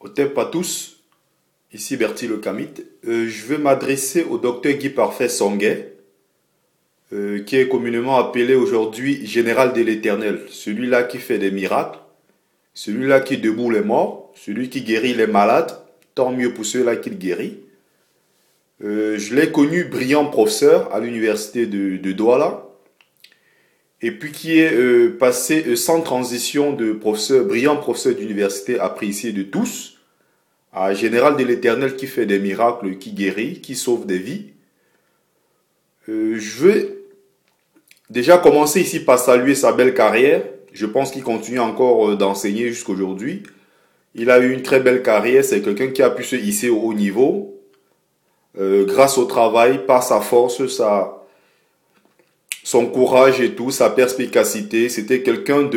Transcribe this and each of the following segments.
Otep à tous, ici Bertie Le Camit. Je vais m'adresser au docteur Guy Parfait Songuet, qui est communément appelé aujourd'hui Général de l'Éternel, celui-là qui fait des miracles, celui-là qui debout les morts, celui qui guérit les malades, tant mieux pour ceux-là qu'il guérit. Je l'ai connu brillant professeur à l'université de Douala, et puis qui est passé sans transition de professeur, brillant professeur d'université apprécié de tous, à Général de l'Éternel qui fait des miracles, qui guérit, qui sauve des vies. Je vais déjà commencer ici par saluer sa belle carrière. Je pense qu'il continue encore d'enseigner jusqu'à aujourd'hui. Il a eu une très belle carrière, c'est quelqu'un qui a pu se hisser au haut niveau, grâce au travail, par sa force, son courage et tout, sa perspicacité. C'était quelqu'un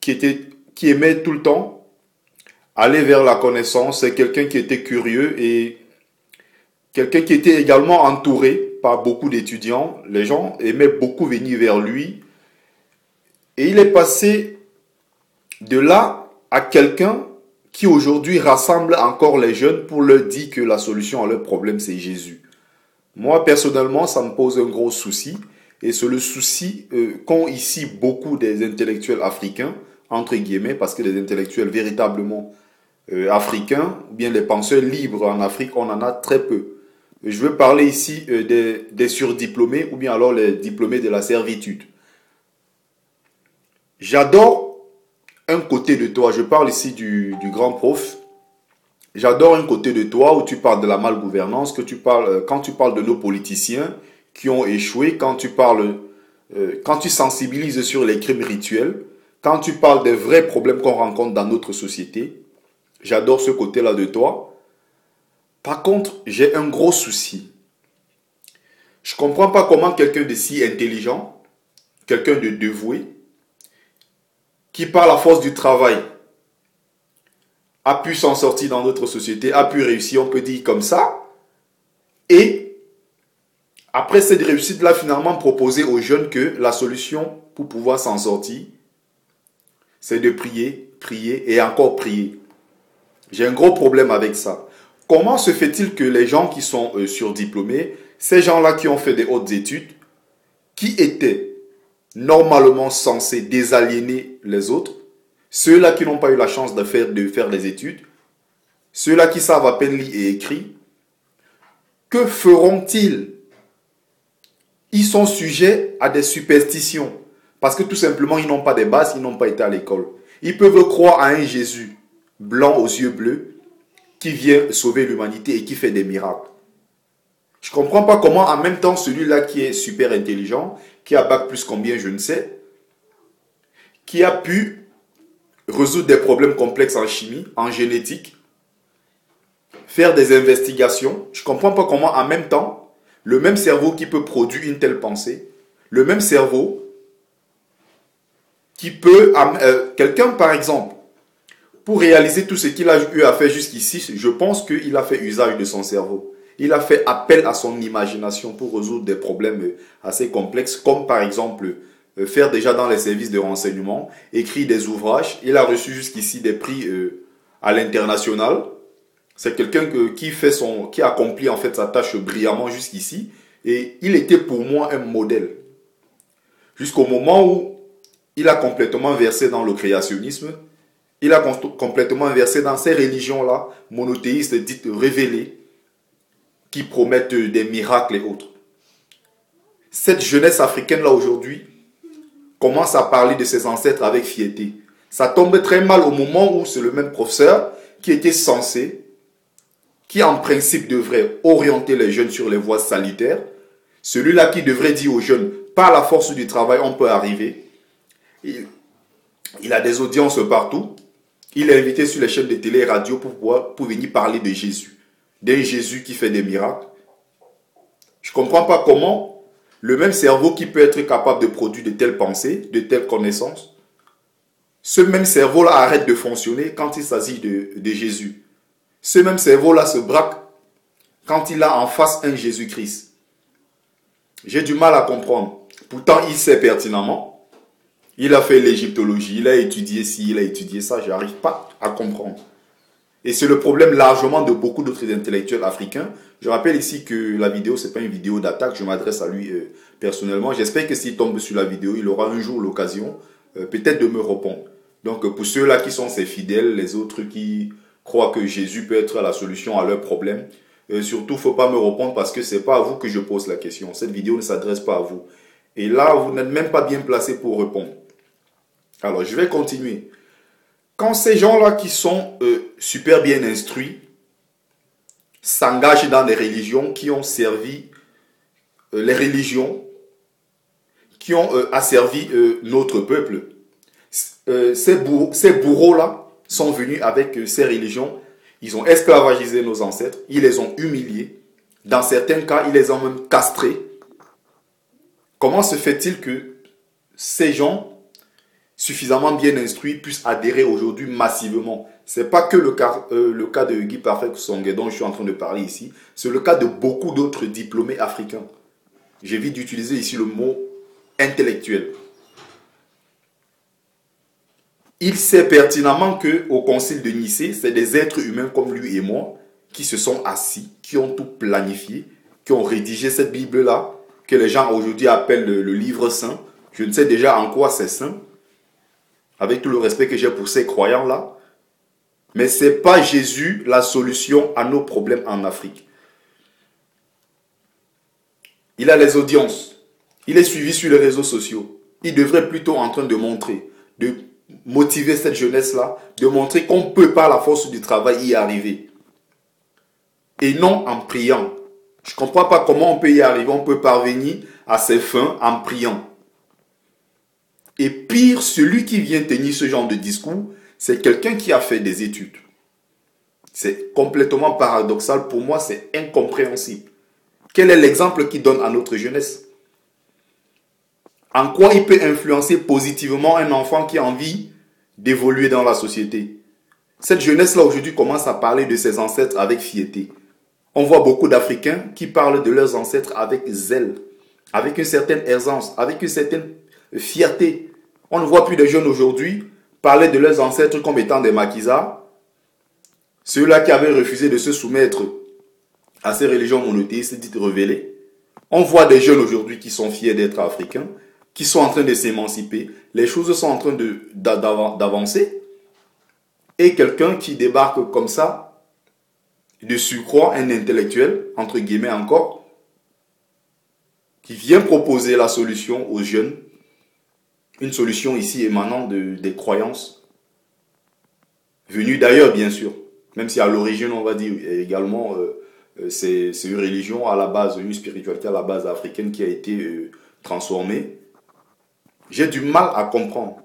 qui aimait tout le temps aller vers la connaissance. C'est quelqu'un qui était curieux et quelqu'un qui était également entouré par beaucoup d'étudiants. Les gens aimaient beaucoup venir vers lui. Et il est passé de là à quelqu'un qui aujourd'hui rassemble encore les jeunes pour leur dire que la solution à leur problème, c'est Jésus. Moi, personnellement, ça me pose un gros souci. Et c'est le souci qu'ont ici beaucoup des intellectuels africains, entre guillemets, parce que les intellectuels véritablement africains, ou bien les penseurs libres en Afrique, on en a très peu. Je veux parler ici des surdiplômés, ou bien alors les diplômés de la servitude. J'adore un côté de toi, je parle ici du grand prof. J'adore un côté de toi où tu parles de la malgouvernance, quand tu parles de nos politiciens qui ont échoué, quand tu sensibilises sur les crimes rituels, quand tu parles des vrais problèmes qu'on rencontre dans notre société. J'adore ce côté-là de toi. Par contre, j'ai un gros souci. Je ne comprends pas comment quelqu'un de si intelligent, quelqu'un de dévoué, qui par la force du travail a pu s'en sortir dans notre société, a pu réussir, on peut dire comme ça, et après cette réussite-là, finalement proposer aux jeunes que la solution pour pouvoir s'en sortir, c'est de prier, prier et encore prier. J'ai un gros problème avec ça. Comment se fait-il que les gens qui sont surdiplômés, ces gens-là qui ont fait des hautes études, qui étaient normalement censés désaliéner les autres, ceux-là qui n'ont pas eu la chance de faire des études, ceux-là qui savent à peine lire et écrire, que feront-ils? Ils sont sujets à des superstitions. Parce que tout simplement, ils n'ont pas de base, ils n'ont pas été à l'école. Ils peuvent croire à un Jésus blanc aux yeux bleus qui vient sauver l'humanité et qui fait des miracles. Je ne comprends pas comment en même temps celui-là qui est super intelligent, qui a bac plus combien je ne sais, qui a pu résoudre des problèmes complexes en chimie, en génétique, faire des investigations. Je ne comprends pas comment en même temps, le même cerveau qui peut produire une telle pensée, le même cerveau qui peut... quelqu'un par exemple, pour réaliser tout ce qu'il a eu à faire jusqu'ici, je pense qu'il a fait usage de son cerveau. Il a fait appel à son imagination pour résoudre des problèmes assez complexes, comme par exemple faire déjà dans les services de renseignement, écrire des ouvrages. Il a reçu jusqu'ici des prix à l'international. C'est quelqu'un qui accomplit en fait sa tâche brillamment jusqu'ici. Et il était pour moi un modèle. Jusqu'au moment où il a complètement versé dans le créationnisme. Il a complètement versé dans ces religions-là, monothéistes dites révélées, qui promettent des miracles et autres. Cette jeunesse africaine-là aujourd'hui commence à parler de ses ancêtres avec fierté. Ça tombe très mal au moment où c'est le même professeur qui était censé, qui en principe devrait orienter les jeunes sur les voies salutaires, celui-là qui devrait dire aux jeunes, par la force du travail, on peut arriver. Il a des audiences partout. Il est invité sur les chaînes de télé et radio pour venir parler de Jésus. D'un Jésus qui fait des miracles. Je ne comprends pas comment le même cerveau qui peut être capable de produire de telles pensées, de telles connaissances, ce même cerveau-là arrête de fonctionner quand il s'agit de Jésus. Ce même cerveau-là se braque quand il a en face un Jésus-Christ. J'ai du mal à comprendre. Pourtant, il sait pertinemment. Il a fait l'égyptologie, il a étudié ci, il a étudié ça, je n'arrive pas à comprendre. Et c'est le problème largement de beaucoup d'autres intellectuels africains. Je rappelle ici que la vidéo, c'est pas une vidéo d'attaque. Je m'adresse à lui personnellement. J'espère que s'il tombe sur la vidéo, il aura un jour l'occasion peut-être de me répondre. Donc pour ceux-là qui sont ses fidèles, les autres qui croient que Jésus peut être la solution à leurs problèmes, surtout, faut pas me répondre parce que c'est pas à vous que je pose la question. Cette vidéo ne s'adresse pas à vous. Et là, vous n'êtes même pas bien placé pour répondre. Alors, je vais continuer. Quand ces gens-là qui sont super bien instruits s'engagent dans des religions qui ont servi les religions qui ont asservi notre peuple, ces bourreaux-là sont venus avec ces religions. Ils ont esclavagisé nos ancêtres, ils les ont humiliés. Dans certains cas, ils les ont même castrés. Comment se fait-il que ces gens suffisamment bien instruits puissent adhérer aujourd'hui massivement? Ce n'est pas que le cas de Guy Parfait Songhé dont je suis en train de parler ici. C'est le cas de beaucoup d'autres diplômés africains. J'évite d'utiliser ici le mot intellectuel. Il sait pertinemment qu'au concile de Nicée, c'est des êtres humains comme lui et moi qui se sont assis, qui ont tout planifié, qui ont rédigé cette Bible-là, que les gens aujourd'hui appellent le livre saint. Je ne sais déjà en quoi c'est saint, avec tout le respect que j'ai pour ces croyants-là. Mais ce n'est pas Jésus la solution à nos problèmes en Afrique. Il a les audiences. Il est suivi sur les réseaux sociaux. Il devrait plutôt en train de montrer, de motiver cette jeunesse-là, de montrer qu'on peut par la force du travail y arriver. Et non en priant. Je ne comprends pas comment on peut y arriver, on peut parvenir à ses fins en priant. Et pire, celui qui vient tenir ce genre de discours, c'est quelqu'un qui a fait des études. C'est complètement paradoxal. Pour moi, c'est incompréhensible. Quel est l'exemple qu'il donne à notre jeunesse? En quoi il peut influencer positivement un enfant qui a envie d'évoluer dans la société? Cette jeunesse-là aujourd'hui commence à parler de ses ancêtres avec fierté. On voit beaucoup d'Africains qui parlent de leurs ancêtres avec zèle, avec une certaine aisance, avec une certaine fierté. On ne voit plus de jeunes aujourd'hui parler de leurs ancêtres comme étant des maquisards, ceux-là qui avaient refusé de se soumettre à ces religions monothéistes dites révélées. On voit des jeunes aujourd'hui qui sont fiers d'être africains, qui sont en train de s'émanciper. Les choses sont en train d'avancer. Et quelqu'un qui débarque comme ça, de surcroît, un intellectuel, entre guillemets encore, qui vient proposer la solution aux jeunes, une solution ici émanant des croyances, venues d'ailleurs bien sûr, même si à l'origine on va dire également c'est une religion à la base, une spiritualité à la base africaine qui a été transformée. J'ai du mal à comprendre.